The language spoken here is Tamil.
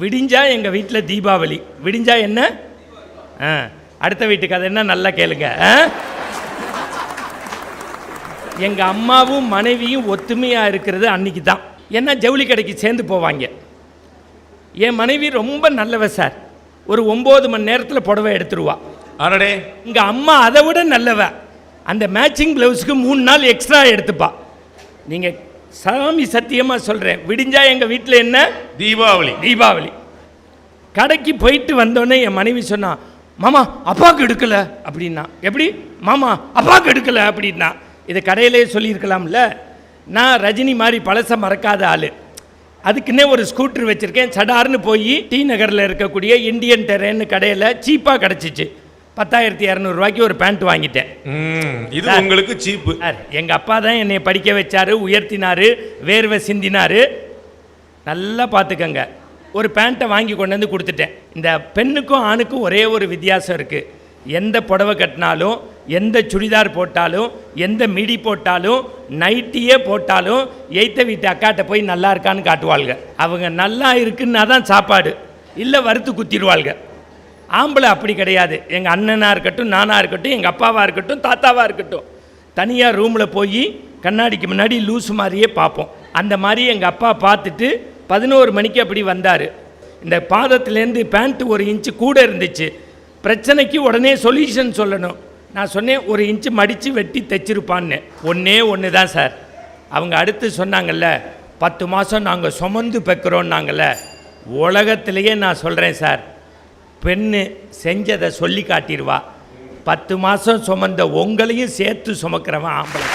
விடிஞ்சா எங்கள் வீட்டில் தீபாவளி. விடிஞ்சா என்ன? அடுத்த வீட்டுக்கு அது என்ன நல்லா கேளுங்க. எங்கள் அம்மாவும் மனைவியும் ஒத்துமையாக இருக்கிறது அன்றைக்கி தான். ஏன்னா ஜவுளி கடைக்கு சேர்ந்து போவாங்க. என் மனைவி ரொம்ப நல்லவ சார். ஒரு 9 மணி நேரத்தில் புடவை எடுத்துருவா. ஆனடே இங்கே அம்மா அதை விட நல்லவ. அந்த மேட்சிங் ப்ளவுஸுக்கு 3 நாள் எக்ஸ்ட்ரா எடுத்துப்பா. நீங்கள் சாமி சத்தியமாக சொல்கிறேன், விடிஞ்சா எங்கள் வீட்டில் என்ன? தீபாவளி. தீபாவளி. கடைக்கு போயிட்டு வந்தோடனே என் மனைவி சொன்னா, மாமா அப்பாவுக்கு எடுக்கல அப்படின்னா. எப்படி மாமா அப்பாவுக்கு எடுக்கல அப்படின்னா? இதை கடையிலே சொல்லியிருக்கலாம்ல. நான் ரஜினி மாதிரி பழச மறக்காத ஆள். அதுக்குன்னே ஒரு ஸ்கூட்டர் வச்சுருக்கேன். சடார்னு போய் டி நகரில் இருக்கக்கூடிய இந்தியன் டெரேன்னு கடையில் சீப்பாக கிடச்சிச்சு. 10,200 ரூபாய்க்கு ஒரு பேண்ட் வாங்கிட்டேன். இது உங்களுக்கு சீப்பு. எங்கள் அப்பா தான் என்னை படிக்க வச்சாரு, உயர்த்தினார், வேர்வை சிந்தினார். நல்லா பார்த்துக்கங்க. ஒரு பேண்ட்டை வாங்கி கொண்டு வந்து கொடுத்துட்டேன். இந்த பெண்ணுக்கும் ஆணுக்கும் ஒரே ஒரு வித்தியாசம் இருக்குது. எந்த புடவை கட்டினாலும், எந்த சுடிதார் போட்டாலும், எந்த மிடி போட்டாலும், நைட்டியே போட்டாலும் எய்த்த வீட்டு அக்காட்ட போய் நல்லா இருக்கான்னு காட்டுவாள்க. அவங்க நல்லா இருக்குன்னா தான் சாப்பாடு, இல்லை வறுத்து குத்திடுவாள்க. ஆம்பளை அப்படி கிடையாது. எங்கள் அண்ணனாக இருக்கட்டும், நானாக இருக்கட்டும், எங்கள் அப்பாவாக இருக்கட்டும், தாத்தாவாக இருக்கட்டும், தனியாக ரூமில் போய் கண்ணாடிக்கு முன்னாடி லூஸ் மாதிரியே பார்ப்போம். அந்த மாதிரி எங்கள் அப்பா பார்த்துட்டு 11 மணிக்கு அப்படி வந்தார். இந்த பாதத்துலேருந்து பேண்ட்டு 1 இன்ச்சு கூட இருந்துச்சு. பிரச்சனைக்கு உடனே சொல்யூஷன் சொல்லணும். நான் சொன்னேன், 1 இன்ச்சு மடித்து வெட்டி தைச்சிருப்பான்னு. ஒன்று தான் சார். அவங்க அடுத்து சொன்னாங்கல்ல, 10 மாதம் நாங்கள் சுமந்து பெக்கிறோன்னாங்கல்ல. உலகத்திலேயே நான் சொல்கிறேன் சார், பெண்ணு செஞ்சதை சொல்லி காட்டிடுவா. 10 மாதம் சுமந்த உங்களையும் சேர்த்து சுமக்கிறவன் ஆம்பளை.